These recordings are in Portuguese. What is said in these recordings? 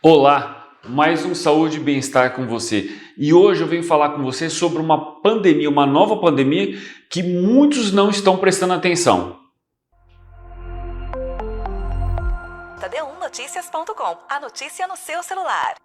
Olá, mais um Saúde e Bem-Estar com você. E hoje eu venho falar com você sobre uma pandemia, uma nova pandemia que muitos não estão prestando atenção. td1noticias.com, a notícia no seu celular.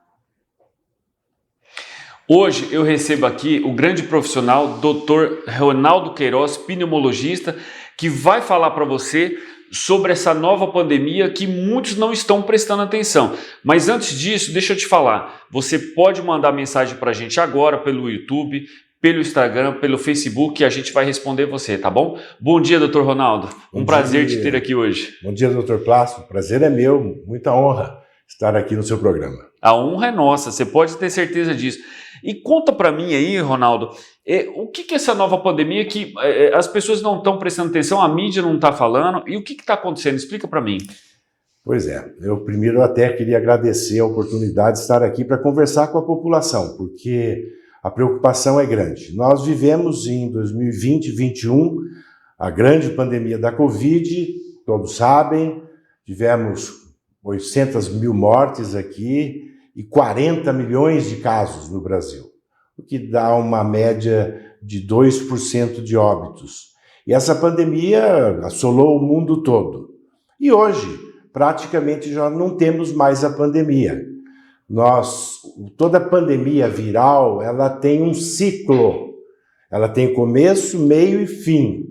Hoje eu recebo aqui o grande profissional Dr. Ronaldo Queiroz, pneumologista, que vai falar para você sobre essa nova pandemia que muitos não estão prestando atenção. Mas antes disso, deixa eu te falar, você pode mandar mensagem para a gente agora pelo YouTube, pelo Instagram, pelo Facebook, e a gente vai responder você, tá bom? Bom dia, Dr. Ronaldo. Um prazer te ter aqui hoje. Bom dia, Dr. Plácido. O prazer é meu, muita honra estar aqui no seu programa. A honra é nossa, você pode ter certeza disso. E conta para mim aí, Ronaldo, o que é essa nova pandemia que as pessoas não estão prestando atenção, a mídia não está falando, e o que está acontecendo? Explica para mim. Pois é, eu primeiro até queria agradecer a oportunidade de estar aqui para conversar com a população, porque a preocupação é grande. Nós vivemos em 2020 e 2021 a grande pandemia da Covid, todos sabem, tivemos 800 mil mortes aqui e 40 milhões de casos no Brasil, o que dá uma média de 2% de óbitos. E essa pandemia assolou o mundo todo. E hoje, praticamente já não temos mais a pandemia. Toda pandemia viral, ela tem um ciclo. Ela tem começo, meio e fim.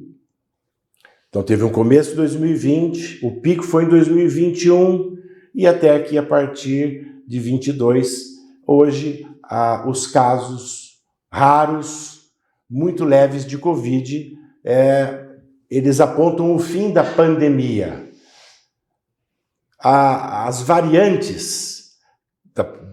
Então teve um começo em 2020, o pico foi em 2021 e até aqui a partir de 22, hoje os casos raros, muito leves de Covid, eles apontam o fim da pandemia. As variantes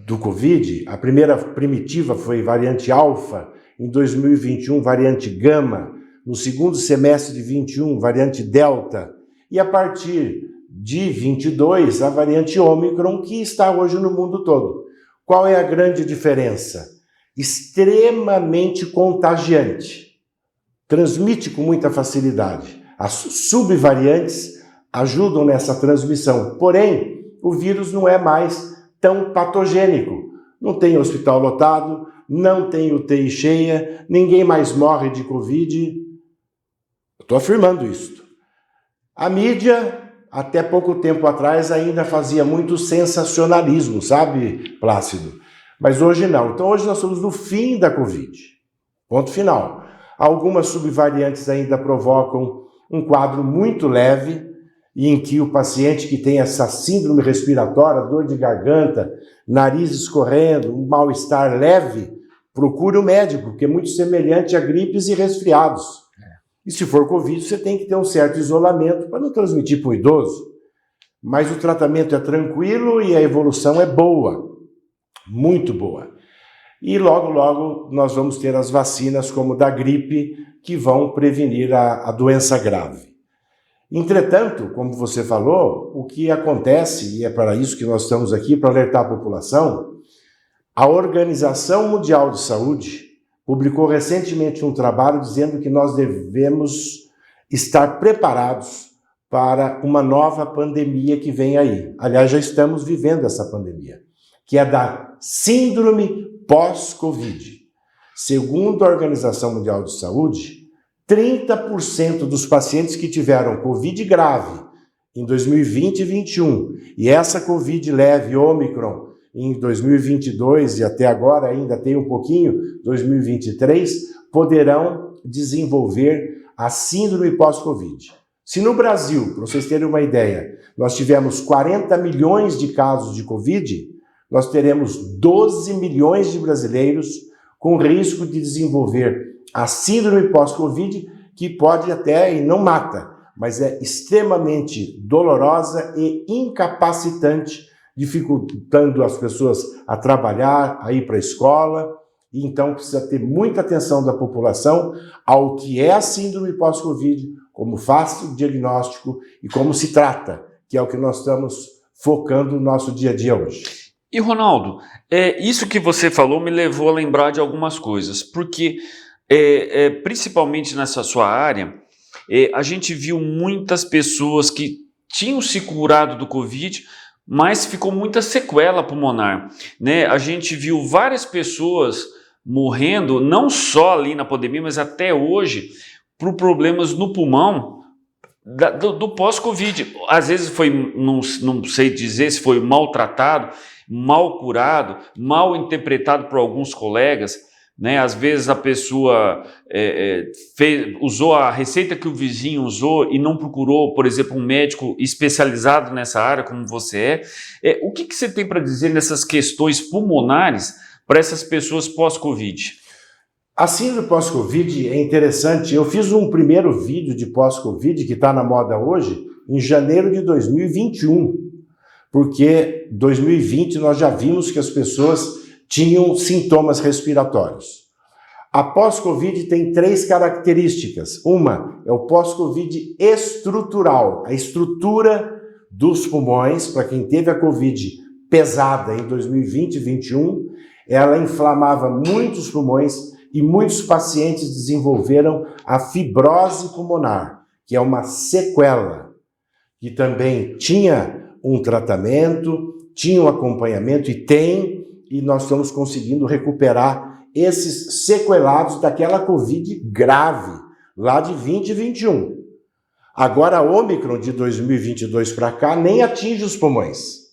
do Covid, a primeira primitiva foi variante alfa, em 2021 variante gama, no segundo semestre de 21 variante delta, e a partir de 22 a variante ômicron, que está hoje no mundo todo. Qual é a grande diferença? Extremamente contagiante, transmite com muita facilidade. As subvariantes ajudam nessa transmissão, porém, o vírus não é mais tão patogênico. Não tem hospital lotado, não tem UTI cheia, ninguém mais morre de Covid. Estou afirmando isso. A mídia, até pouco tempo atrás, ainda fazia muito sensacionalismo, sabe, Plácido? Mas hoje não. Então hoje nós estamos no fim da Covid. Ponto final. Algumas subvariantes ainda provocam um quadro muito leve, e em que o paciente que tem essa síndrome respiratória, dor de garganta, nariz escorrendo, um mal-estar leve, procure o médico, porque é muito semelhante a gripes e resfriados. E se for Covid, você tem que ter um certo isolamento para não transmitir para o idoso. Mas o tratamento é tranquilo e a evolução é boa, muito boa. E logo, logo nós vamos ter as vacinas como da gripe que vão prevenir a doença grave. Entretanto, como você falou, o que acontece, e é para isso que nós estamos aqui, para alertar a população, a Organização Mundial de Saúde publicou recentemente um trabalho dizendo que nós devemos estar preparados para uma nova pandemia que vem aí. Aliás, já estamos vivendo essa pandemia, que é da síndrome pós-Covid. Segundo a Organização Mundial de Saúde, 30% dos pacientes que tiveram Covid grave em 2020 e 2021 e essa Covid leve, Ômicron, em 2022 e até agora ainda tem um pouquinho, 2023, poderão desenvolver a síndrome pós-Covid. Se no Brasil, para vocês terem uma ideia, nós tivemos 40 milhões de casos de Covid, nós teremos 12 milhões de brasileiros com risco de desenvolver a síndrome pós-Covid, que pode até, e não mata, mas é extremamente dolorosa e incapacitante, dificultando as pessoas a trabalhar, a ir para a escola. E então precisa ter muita atenção da população ao que é a síndrome pós-Covid, como faz o diagnóstico e como se trata, que é o que nós estamos focando no nosso dia a dia hoje. E Ronaldo, isso que você falou me levou a lembrar de algumas coisas, porque principalmente nessa sua área, a gente viu muitas pessoas que tinham se curado do Covid, mas ficou muita sequela pulmonar, né? A gente viu várias pessoas morrendo, não só ali na pandemia, mas até hoje, por problemas no pulmão do pós-Covid. Às vezes foi, não sei dizer se foi maltratado, mal curado, mal interpretado por alguns colegas, né? Às vezes a pessoa usou a receita que o vizinho usou e não procurou, por exemplo, um médico especializado nessa área, como você é. O que você tem para dizer nessas questões pulmonares para essas pessoas pós-Covid? A síndrome pós-Covid é interessante. Eu fiz um primeiro vídeo de pós-Covid, que está na moda hoje, em janeiro de 2021, porque em 2020 nós já vimos que as pessoas tinham sintomas respiratórios. A pós-Covid tem 3 características. Uma é o pós-Covid estrutural, a estrutura dos pulmões, para quem teve a Covid pesada em 2020 e 2021, ela inflamava muitos pulmões e muitos pacientes desenvolveram a fibrose pulmonar, que é uma sequela, que também tinha um tratamento, tinha um acompanhamento e nós estamos conseguindo recuperar esses sequelados daquela Covid grave, lá de 20 e 21. Agora a Ômicron de 2022 para cá nem atinge os pulmões.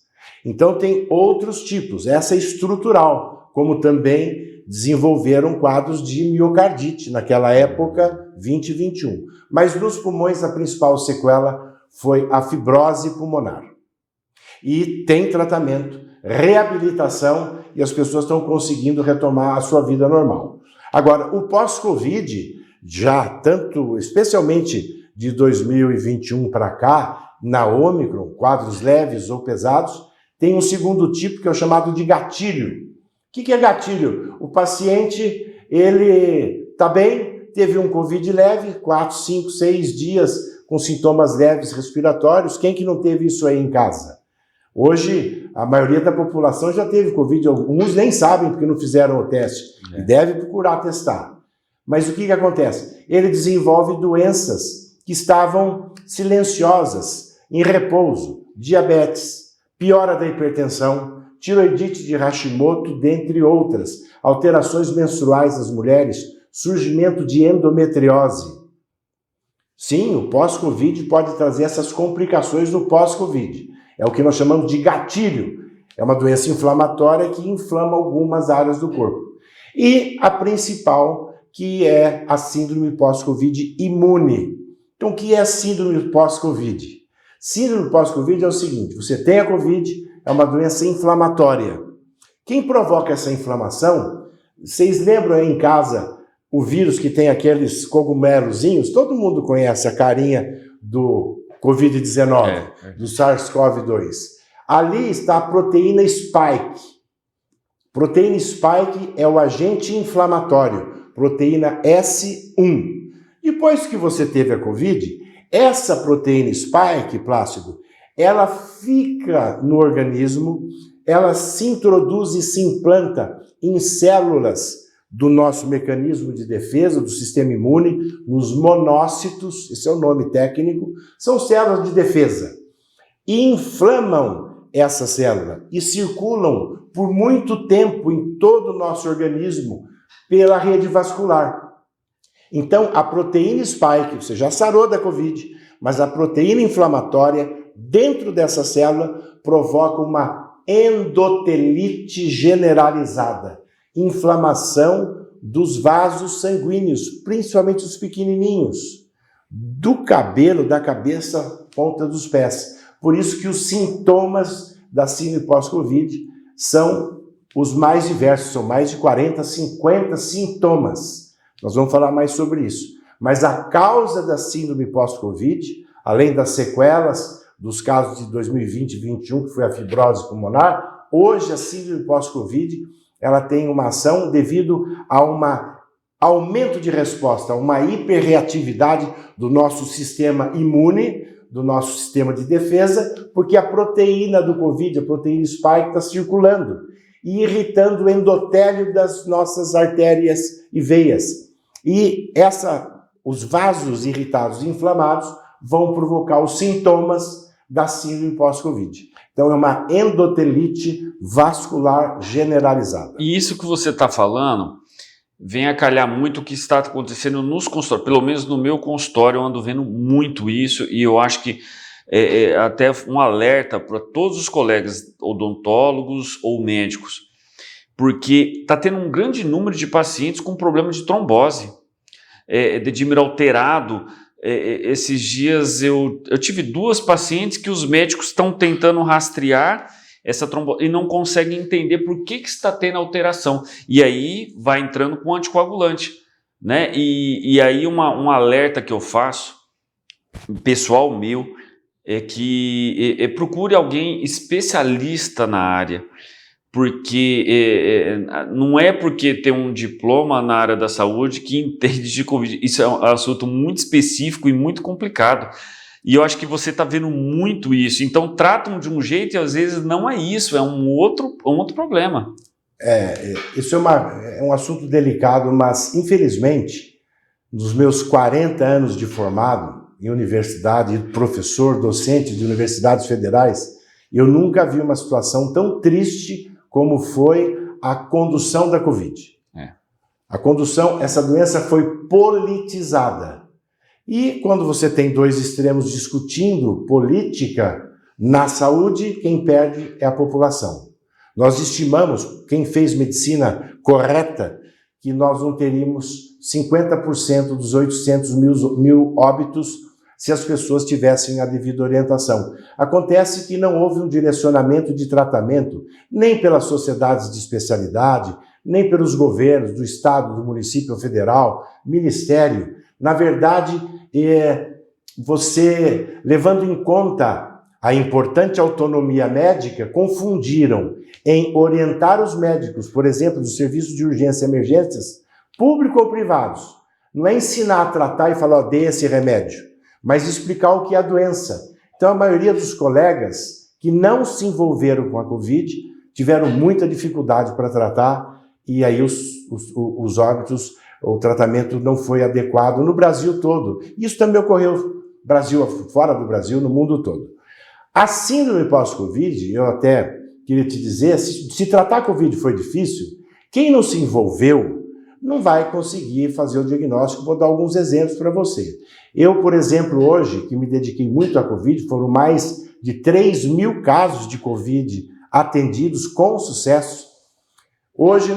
Então tem outros tipos, essa é estrutural, como também desenvolveram quadros de miocardite naquela época, 20 e 21. Mas nos pulmões a principal sequela foi a fibrose pulmonar. E tem tratamento, reabilitação, e as pessoas estão conseguindo retomar a sua vida normal. Agora, o pós-Covid, especialmente de 2021 para cá, na Ômicron, quadros leves ou pesados, tem um segundo tipo que é o chamado de gatilho. O que é gatilho? O paciente, ele está bem, teve um Covid leve, 4, 5, 6 dias com sintomas leves respiratórios. Quem que não teve isso aí em casa? Hoje, a maioria da população já teve Covid, alguns nem sabem porque não fizeram o teste, e deve procurar testar. Mas o que acontece? Ele desenvolve doenças que estavam silenciosas, em repouso, diabetes, piora da hipertensão, tiroidite de Hashimoto, dentre outras, alterações menstruais das mulheres, surgimento de endometriose. Sim, o pós-Covid pode trazer essas complicações no pós-Covid. É o que nós chamamos de gatilho. É uma doença inflamatória que inflama algumas áreas do corpo. E a principal, que é a síndrome pós-Covid imune. Então, o que é a síndrome pós-Covid? Síndrome pós-Covid é o seguinte, você tem a Covid, é uma doença inflamatória. Quem provoca essa inflamação, vocês lembram aí em casa o vírus que tem aqueles cogumelozinhos? Todo mundo conhece a carinha do Covid-19, do SARS-CoV-2. Ali está a proteína spike. Proteína spike é o agente inflamatório, proteína S1. Depois que você teve a Covid, essa proteína spike, Plácido, ela fica no organismo, ela se introduz e se implanta em células do nosso mecanismo de defesa, do sistema imune, nos monócitos, esse é o nome técnico, são células de defesa, e inflamam essa célula e circulam por muito tempo em todo o nosso organismo pela rede vascular. Então, a proteína spike, você já sarou da Covid, mas a proteína inflamatória dentro dessa célula provoca uma endotelite generalizada, inflamação dos vasos sanguíneos, principalmente os pequenininhos, do cabelo, da cabeça, ponta dos pés. Por isso que os sintomas da síndrome pós-Covid são os mais diversos, são mais de 40, 50 sintomas. Nós vamos falar mais sobre isso. Mas a causa da síndrome pós-Covid, além das sequelas dos casos de 2020 e 2021, que foi a fibrose pulmonar, hoje a síndrome pós-Covid, ela tem uma ação devido a um aumento de resposta, a uma hiperreatividade do nosso sistema imune, do nosso sistema de defesa, porque a proteína do Covid, a proteína spike, está circulando e irritando o endotélio das nossas artérias e veias. E os vasos irritados e inflamados vão provocar os sintomas da síndrome pós-Covid. Então é uma endotelite vascular generalizada. E isso que você está falando vem a calhar muito o que está acontecendo nos consultórios. Pelo menos no meu consultório eu ando vendo muito isso, e eu acho que até um alerta para todos os colegas odontólogos ou médicos, porque está tendo um grande número de pacientes com problema de trombose, de dímero alterado. Esses dias eu tive 2 pacientes que os médicos estão tentando rastrear essa trombose e não conseguem entender por que está tendo alteração. E aí vai entrando com anticoagulante, né? E aí um alerta que eu faço, pessoal meu, é que procure alguém especialista na área, porque não é porque tem um diploma na área da saúde que entende de Covid. Isso é um assunto muito específico e muito complicado. E eu acho que você está vendo muito isso. Então tratam de um jeito e às vezes não é isso, é um outro problema. Isso é um assunto delicado, mas infelizmente, nos meus 40 anos de formado em universidade, professor, docente de universidades federais, eu nunca vi uma situação tão triste como foi a condução da Covid. Essa doença foi politizada. E quando você tem 2 extremos discutindo política na saúde, quem perde é a população. Nós estimamos, quem fez medicina correta, que nós não teríamos 50% dos 800 mil óbitos se as pessoas tivessem a devida orientação. Acontece que não houve um direcionamento de tratamento, nem pelas sociedades de especialidade, nem pelos governos do estado, do município federal, ministério. Na verdade, você, levando em conta a importante autonomia médica, confundiram em orientar os médicos, por exemplo, dos serviços de urgência e emergências, público ou privados. Não é ensinar a tratar e falar, dê esse remédio, mas explicar o que é a doença. Então, a maioria dos colegas que não se envolveram com a Covid tiveram muita dificuldade para tratar, e aí os óbitos, o tratamento não foi adequado no Brasil todo. Isso também ocorreu Brasil, fora do Brasil, no mundo todo. A síndrome pós-Covid, eu até queria te dizer, se tratar a Covid foi difícil, quem não se envolveu não vai conseguir fazer o diagnóstico. Vou dar alguns exemplos para você. Eu, por exemplo, hoje, que me dediquei muito à Covid, foram mais de 3.000 casos de Covid atendidos com sucesso. Hoje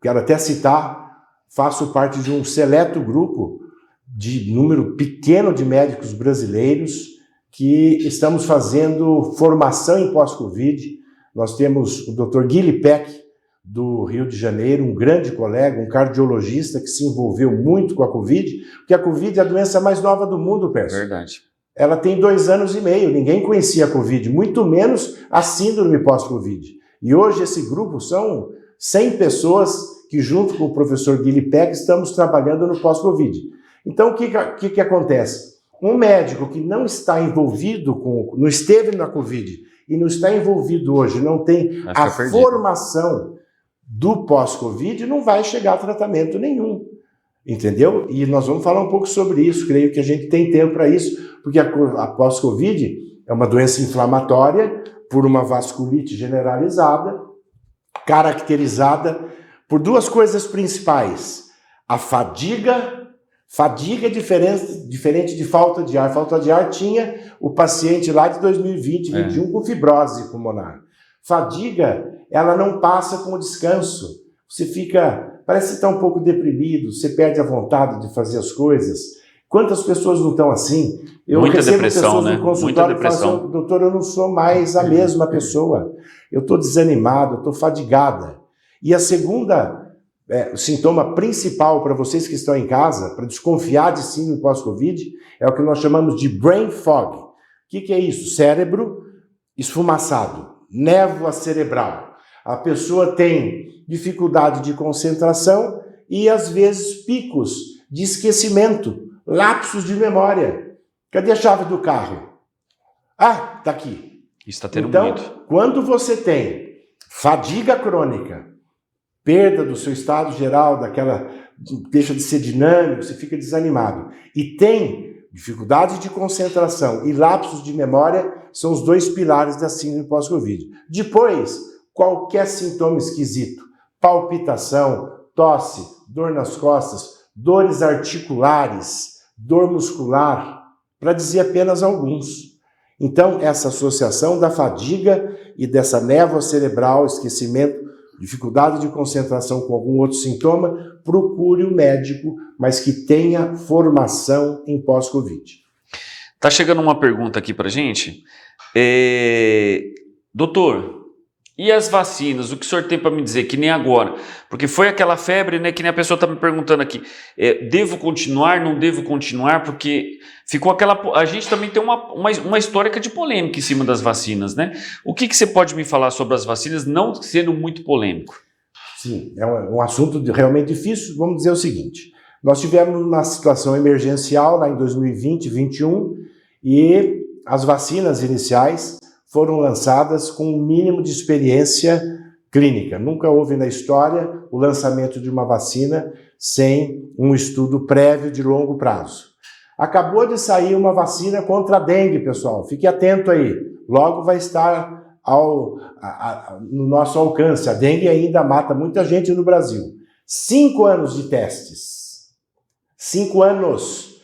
quero até citar, faço parte de um seleto grupo de número pequeno de médicos brasileiros que estamos fazendo formação em pós-Covid. Nós temos o Dr. Guilherme Peck, do Rio de Janeiro, um grande colega, um cardiologista que se envolveu muito com a Covid, porque a Covid é a doença mais nova do mundo, Pércio. Verdade. Ela tem 2 anos e meio, ninguém conhecia a Covid, muito menos a síndrome pós-Covid. E hoje esse grupo são 100 pessoas que, junto com o professor Guilherme Peck, estamos trabalhando no pós-Covid. Então, o que acontece? Um médico que não está envolvido não esteve na Covid e não está envolvido hoje, não tem a formação do pós-Covid, não vai chegar a tratamento nenhum, entendeu? E nós vamos falar um pouco sobre isso, creio que a gente tem tempo para isso, porque a pós-Covid é uma doença inflamatória por uma vasculite generalizada, caracterizada por 2 coisas principais: a fadiga é diferente de falta de ar. Falta de ar tinha o paciente lá de 2020, 2021 com fibrose pulmonar. Fadiga, ela não passa com o descanso. Você parece que está um pouco deprimido, você perde a vontade de fazer as coisas. Quantas pessoas não estão assim? Eu Muita recebo depressão, pessoas né? no consultório Muita depressão. e falam, doutor, eu não sou mais a mesma pessoa. Eu estou desanimado, eu estou fadigada. E a segunda, o sintoma principal para vocês que estão em casa, para desconfiar de síndrome pós-Covid, é o que nós chamamos de brain fog. O que é isso? Cérebro esfumaçado, névoa cerebral. A pessoa tem dificuldade de concentração e, às vezes, picos de esquecimento, lapsos de memória. Cadê a chave do carro? Ah, está aqui. Isso está tendo então, muito. Quando você tem fadiga crônica, perda do seu estado geral, deixa de ser dinâmico, você fica desanimado, e tem dificuldade de concentração e lapsos de memória são os 2 pilares da síndrome pós-Covid. Depois, qualquer sintoma esquisito, palpitação, tosse, dor nas costas, dores articulares, dor muscular, para dizer apenas alguns. Então, essa associação da fadiga e dessa névoa cerebral, esquecimento, dificuldade de concentração com algum outro sintoma, procure um médico, mas que tenha formação em pós-Covid. Tá chegando uma pergunta aqui pra gente. Doutor, e as vacinas? O que o senhor tem para me dizer? Que nem agora. Porque foi aquela febre, né? Que nem a pessoa está me perguntando aqui. Devo continuar? Não devo continuar? Porque ficou aquela... A gente também tem uma histórica de polêmica em cima das vacinas, né? O que você pode me falar sobre as vacinas, não sendo muito polêmico? Sim, é um assunto realmente difícil. Vamos dizer o seguinte. Nós tivemos uma situação emergencial lá em 2020, 2021, e as vacinas iniciais foram lançadas com um mínimo de experiência clínica. Nunca houve na história o lançamento de uma vacina sem um estudo prévio de longo prazo. Acabou de sair uma vacina contra a dengue, pessoal. Fique atento aí. Logo vai estar no nosso alcance. A dengue ainda mata muita gente no Brasil. 5 anos de testes. 5 anos.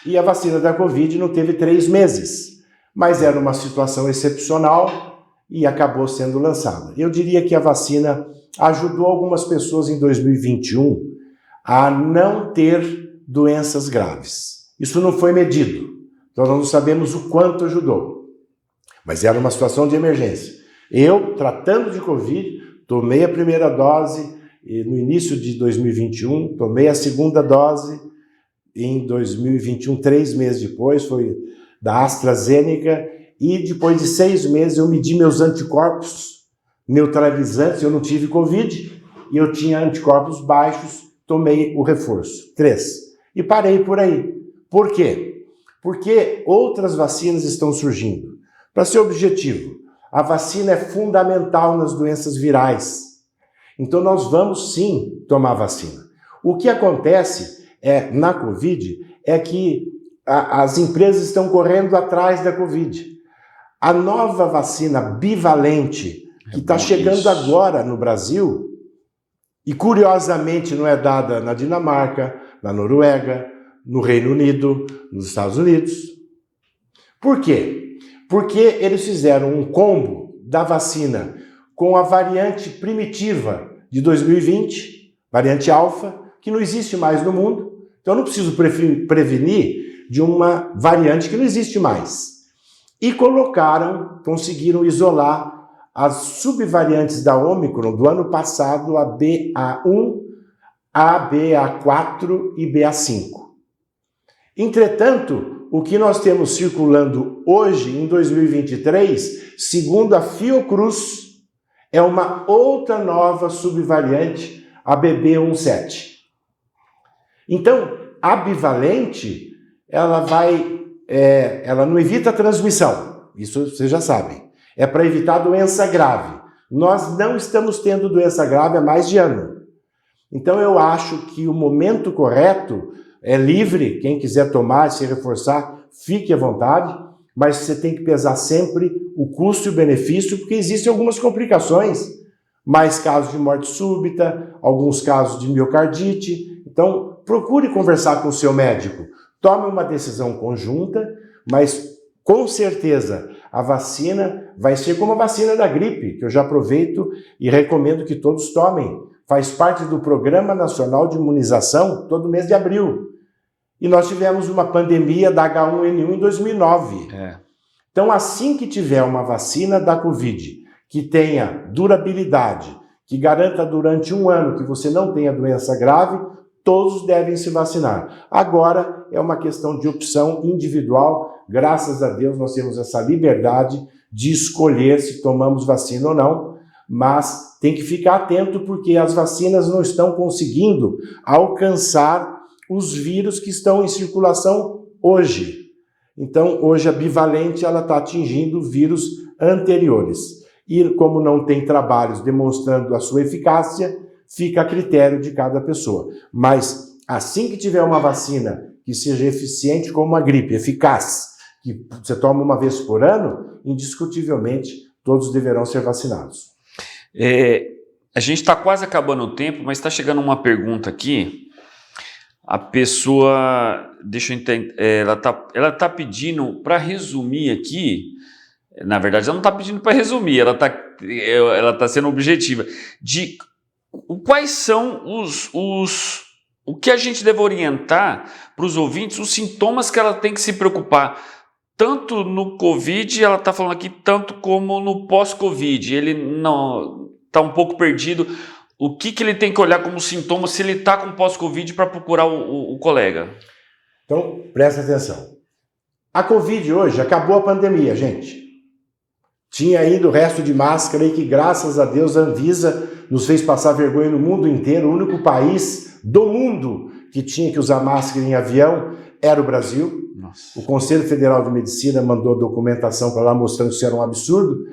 E a vacina da Covid não teve 3 meses. Mas era uma situação excepcional e acabou sendo lançada. Eu diria que a vacina ajudou algumas pessoas em 2021 a não ter doenças graves. Isso não foi medido, então nós não sabemos o quanto ajudou. Mas era uma situação de emergência. Eu, tratando de Covid, tomei a primeira dose no início de 2021, tomei a segunda dose em 2021, 3 meses depois, foi da AstraZeneca, e depois de 6 meses eu medi meus anticorpos neutralizantes, eu não tive Covid, e eu tinha anticorpos baixos, tomei o reforço, 3. E parei por aí. Por quê? Porque outras vacinas estão surgindo. Para ser objetivo, a vacina é fundamental nas doenças virais. Então nós vamos sim tomar vacina. O que acontece na Covid é que as empresas estão correndo atrás da Covid. A nova vacina bivalente, que está chegando agora no Brasil, e curiosamente não é dada na Dinamarca, na Noruega, no Reino Unido, nos Estados Unidos. Por quê? Porque eles fizeram um combo da vacina com a variante primitiva de 2020, variante alfa, que não existe mais no mundo. Então eu não preciso prevenir de uma variante que não existe mais. E conseguiram isolar as subvariantes da Ômicron do ano passado, a BA1, a BA4 e BA5. Entretanto, o que nós temos circulando hoje, em 2023, segundo a Fiocruz, é uma outra nova subvariante, a BB17. Então, a bivalente, ela não evita a transmissão, isso vocês já sabem. É para evitar doença grave. Nós não estamos tendo doença grave há mais de ano. Então eu acho que o momento correto é livre, quem quiser tomar e se reforçar, fique à vontade, mas você tem que pesar sempre o custo e o benefício, porque existem algumas complicações, mais casos de morte súbita, alguns casos de miocardite. Então procure conversar com o seu médico. Tome uma decisão conjunta, mas com certeza a vacina vai ser como a vacina da gripe, que eu já aproveito e recomendo que todos tomem. Faz parte do Programa Nacional de Imunização todo mês de abril. E nós tivemos uma pandemia da H1N1 em 2009. Então, assim que tiver uma vacina da Covid, que tenha durabilidade, que garanta durante 1 ano que você não tenha doença grave, todos devem se vacinar. Agora é uma questão de opção individual. Graças a Deus nós temos essa liberdade de escolher se tomamos vacina ou não, mas tem que ficar atento porque as vacinas não estão conseguindo alcançar os vírus que estão em circulação hoje. Então, hoje a bivalente ela está atingindo vírus anteriores. E como não tem trabalhos demonstrando a sua eficácia, fica a critério de cada pessoa. Mas assim que tiver uma vacina que seja eficiente como uma gripe, eficaz, que você toma uma vez por ano, indiscutivelmente todos deverão ser vacinados. A gente está quase acabando o tempo, mas está chegando uma pergunta aqui. A pessoa, deixa eu entender, ela tá pedindo para resumir aqui. Na verdade, ela não está pedindo para resumir, ela tá sendo objetiva de quais são o que a gente deve orientar para os ouvintes, os sintomas que ela tem que se preocupar, tanto no Covid, ela está falando aqui, tanto como no pós-Covid. Ele não está um pouco perdido. O que ele tem que olhar como sintoma se ele está com pós-Covid para procurar o colega? Então, presta atenção. A Covid hoje acabou a pandemia, gente. Tinha ainda o resto de máscara e que, graças a Deus, a Anvisa nos fez passar vergonha no mundo inteiro. O único país do mundo que tinha que usar máscara em avião era o Brasil. Nossa. O Conselho Federal de Medicina mandou documentação para lá mostrando que isso era um absurdo,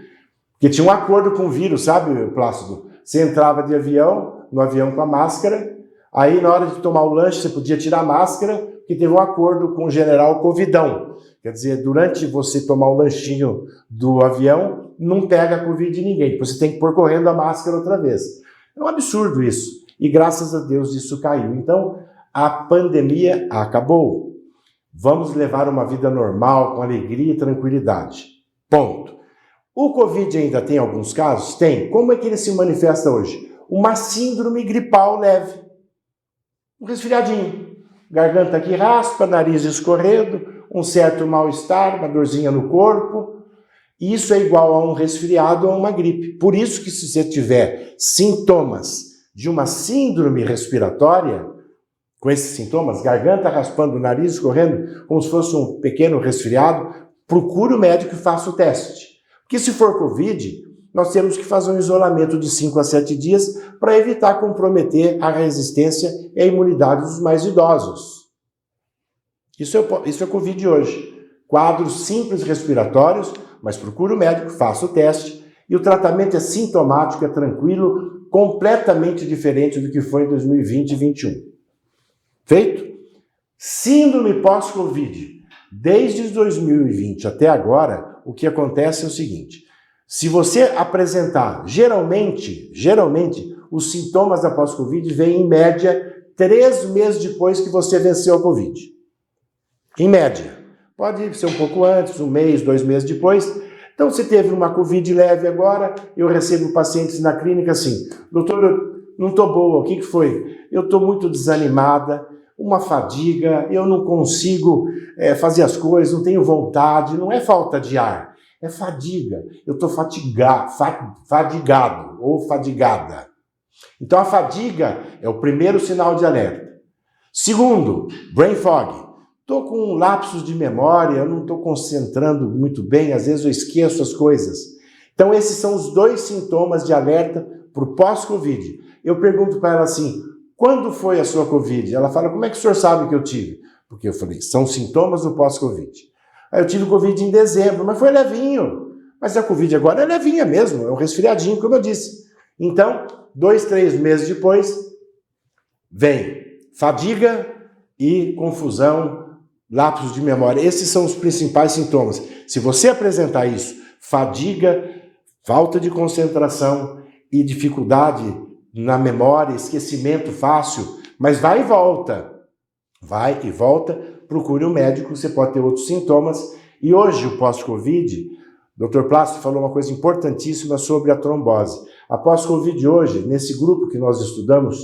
porque tinha um acordo com o vírus, sabe, Plácido? Você entrava de avião, no avião com a máscara, aí na hora de tomar o lanche você podia tirar a máscara, porque teve um acordo com o general Covidão. Quer dizer, durante você tomar o lanchinho do avião, não pega a Covid de ninguém. Você tem que pôr correndo a máscara outra vez. É um absurdo isso. E graças a Deus isso caiu. Então, a pandemia acabou. Vamos levar uma vida normal, com alegria e tranquilidade. Ponto. O Covid ainda tem alguns casos? Tem. Como é que ele se manifesta hoje? Uma síndrome gripal leve. Um resfriadinho. Garganta que raspa, nariz escorrendo, um certo mal-estar, uma dorzinha no corpo. Isso é igual a um resfriado ou a uma gripe. Por isso que se você tiver sintomas de uma síndrome respiratória, com esses sintomas, garganta raspando, nariz escorrendo, como se fosse um pequeno resfriado, procure o médico e faça o teste. Porque se for Covid, nós temos que fazer um isolamento de 5 a 7 dias para evitar comprometer a resistência e a imunidade dos mais idosos. Isso é Covid hoje. Quadros simples respiratórios, mas procure o médico, faça o teste. E o tratamento é sintomático, é tranquilo, completamente diferente do que foi em 2020 e 2021. Feito? Síndrome pós-Covid. Desde 2020 até agora, o que acontece é o seguinte: se você apresentar, geralmente, os sintomas da pós-Covid vêm em média 3 meses depois que você venceu a Covid. Em média. Pode ser um pouco antes, 1 mês, 2 meses depois. Então, você teve uma Covid leve agora, eu recebo pacientes na clínica assim: doutor, eu não estou boa, o que foi? Eu estou muito desanimada, uma fadiga, eu não consigo fazer as coisas, não tenho vontade, não é falta de ar, é fadiga. Eu estou fadigado ou fadigada. Então a fadiga é o primeiro sinal de alerta. Segundo, brain fog. Estou com lapsos de memória, eu não estou concentrando muito bem, às vezes eu esqueço as coisas. Então esses são os 2 sintomas de alerta para o pós-Covid. Eu pergunto para ela assim: quando foi a sua Covid? Ela fala: como é que o senhor sabe que eu tive? Porque eu falei, são sintomas do pós-Covid. Aí eu tive Covid em dezembro, mas foi levinho. Mas a Covid agora é levinha mesmo, é um resfriadinho, como eu disse. Então, 2, 3 meses depois, vem fadiga e confusão, lapsos de memória. Esses são os principais sintomas. Se você apresentar isso, fadiga, falta de concentração e dificuldade na memória, esquecimento fácil, mas vai e volta, procure um médico, você pode ter outros sintomas. E hoje, o pós-Covid, o Dr. Plácido falou uma coisa importantíssima sobre a trombose. A pós-Covid hoje, nesse grupo que nós estudamos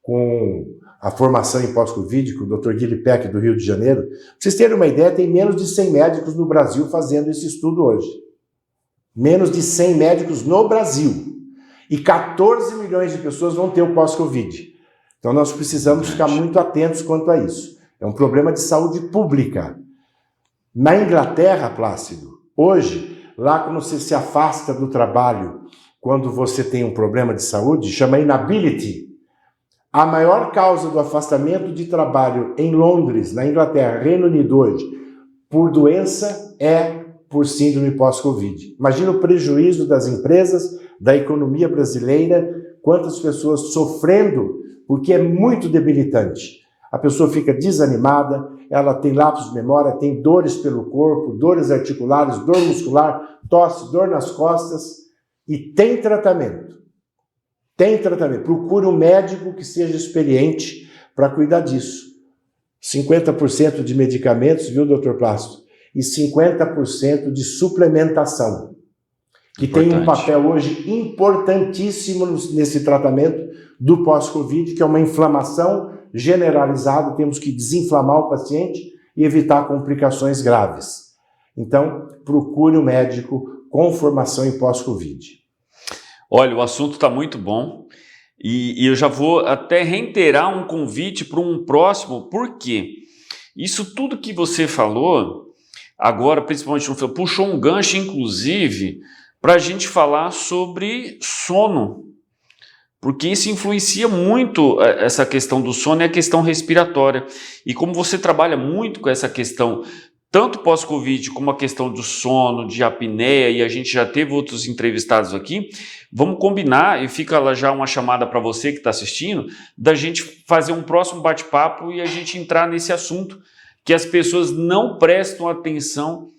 com a formação em pós-Covid, com o Dr. Guilherme Peck, do Rio de Janeiro, pra vocês terem uma ideia, tem menos de 100 médicos no Brasil fazendo esse estudo hoje. Menos de 100 médicos no Brasil. E 14 milhões de pessoas vão ter o pós-Covid. Então nós precisamos ficar muito atentos quanto a isso. É um problema de saúde pública. Na Inglaterra, Plácido, hoje, lá quando você se afasta do trabalho, quando você tem um problema de saúde, chama inability. A maior causa do afastamento de trabalho em Londres, na Inglaterra, Reino Unido hoje, por doença é por síndrome pós-Covid. Imagina o prejuízo das empresas, da economia brasileira, quantas pessoas sofrendo, porque é muito debilitante. A pessoa fica desanimada, ela tem lapsos de memória, tem dores pelo corpo, dores articulares, dor muscular, tosse, dor nas costas, e tem tratamento. Tem tratamento. Procure um médico que seja experiente para cuidar disso. 50% de medicamentos, viu, doutor Plácido? E 50% de suplementação, que tem um papel hoje importantíssimo nesse tratamento do pós-Covid, que é uma inflamação generalizada, temos que desinflamar o paciente e evitar complicações graves. Então, procure um médico com formação em pós-Covid. Olha, o assunto está muito bom e eu já vou até reiterar um convite para um próximo, porque isso tudo que você falou, agora principalmente puxou um gancho, inclusive, para a gente falar sobre sono, porque isso influencia muito essa questão do sono e a questão respiratória. E como você trabalha muito com essa questão, tanto pós-Covid como a questão do sono, de apneia, e a gente já teve outros entrevistados aqui, vamos combinar, e fica lá já uma chamada para você que está assistindo, da gente fazer um próximo bate-papo e a gente entrar nesse assunto, que as pessoas não prestam atenção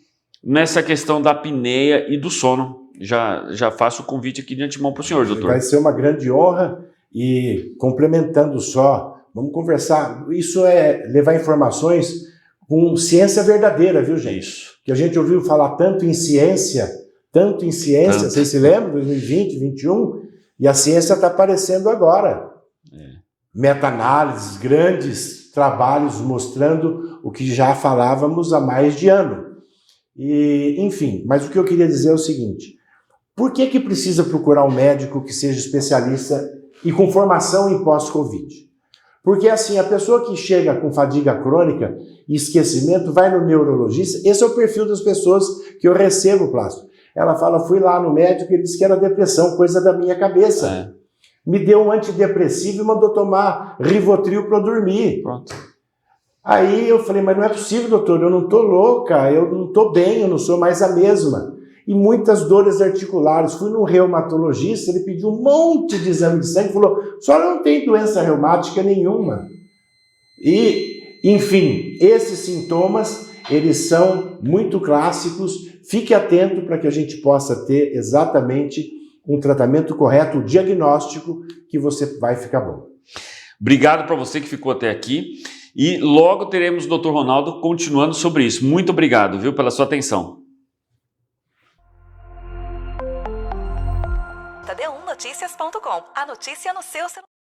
nessa questão da apneia e do sono. Já faço o convite aqui de antemão para o senhor, doutor. Vai ser uma grande honra e complementando só, vamos conversar. Isso é levar informações com ciência verdadeira, viu, gente? Isso. Que a gente ouviu falar tanto em ciência, vocês se lembram? 2020, 2021, e a ciência está aparecendo agora. Meta-análises, grandes trabalhos mostrando o que já falávamos há mais de ano. E, enfim, mas o que eu queria dizer é o seguinte: por que precisa procurar um médico que seja especialista e com formação em pós-Covid? Porque assim, a pessoa que chega com fadiga crônica e esquecimento vai no neurologista, esse é o perfil das pessoas que eu recebo, Plácido. Ela fala, fui lá no médico e ele disse que era depressão, coisa da minha cabeça. Me deu um antidepressivo e mandou tomar Rivotril para eu dormir. Pronto. Aí eu falei, mas não é possível, doutor, eu não tô louca, eu não tô bem, eu não sou mais a mesma. E muitas dores articulares. Fui num reumatologista, ele pediu um monte de exame de sangue, falou, a senhora não tem doença reumática nenhuma. E, enfim, esses sintomas, eles são muito clássicos. Fique atento para que a gente possa ter exatamente um tratamento correto, o diagnóstico, que você vai ficar bom. Obrigado para você que ficou até aqui. E logo teremos o Dr. Ronaldo continuando sobre isso. Muito obrigado, viu, pela sua atenção. Tadeu1Notícias.com. A notícia no seu celular.